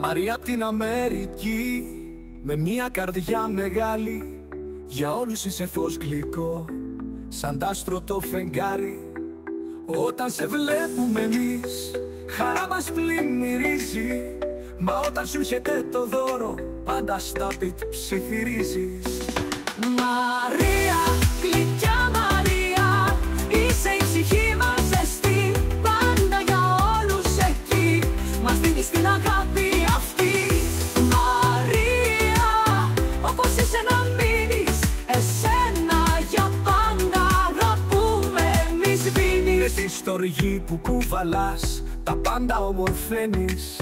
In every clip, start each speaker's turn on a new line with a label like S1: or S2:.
S1: Μαρία απ' την Αμερική, με μια καρδιά μεγάλη, για όλους είσαι φως γλυκό, σαν τ' άστρο το φεγγάρι. Όταν σε βλέπουμε εμείς, χαρά μας πλημμυρίζει, μα όταν σου έρχεται το δώρο, πάντα στα πιτ ψιθυρίζεις. Μαρία, γλυκιά Μαρία, είσαι η ψυχή μας ζεστή, πάντα για όλους εκεί, μας δίνεις την αγάπη αυτή. Μαρία, όπως είσαι να μείνεις, εσένα για πάντα αγαπούμε εμείς βίνεις. Εσύ στοργή που κουβαλάς, τα πάντα ομορφαίνεις,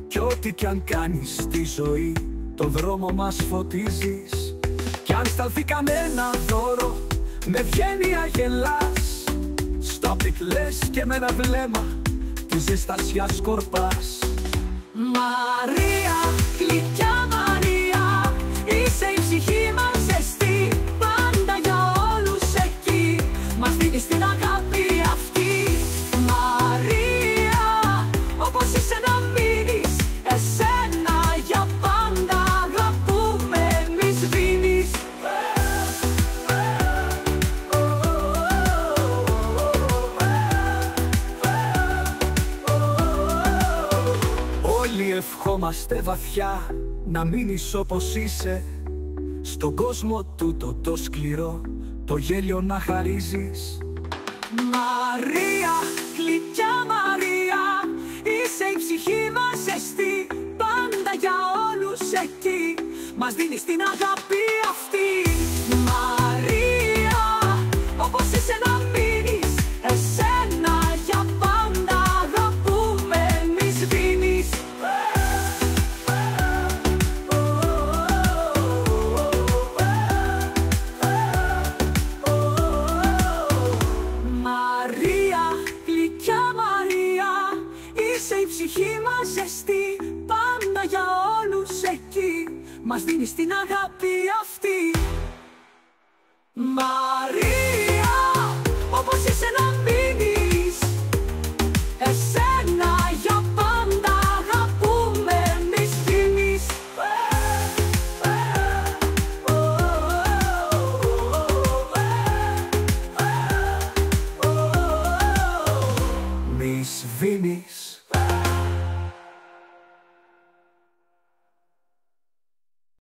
S1: κι ό,τι κι αν κάνεις στη ζωή, το δρόμο μας φωτίζεις. Κι αν σταλθεί κανένα δώρο, με ευγένεια γελάς, στο πιτ λες και με ένα βλέμμα τη ζεστασιά σκορπάς. Μαρία, γλυκιά Μαρία, είσαι η ψυχή μας ζεστή, πάντα για όλους εκεί, μας δίνεις την αγάπη αυτή. Μαρία, όπως είσαι να μείνεις, εσένα για πάντα αγαπούμε εμείς βίνεις. Όλοι ευχόμαστε βαθιά να μείνεις όπως είσαι, στον κόσμο τούτο το σκληρό, το γέλιο να χαρίζεις. Μαρία, γλυκιά Μαρία, είσαι η ψυχή μας ζεστή, πάντα για όλους εκεί, μας δίνεις την αγάπη αυτή. Μαρία, όπως είσαι να μείνεις, εσένα για πάντα αγαπούμε εμείς βίνεις. Μαρία, γλυκιά Μαρία, είσαι η ψυχή μας ζεστή, πάντα για όλους εκεί, μας δίνεις την αγάπη αυτή.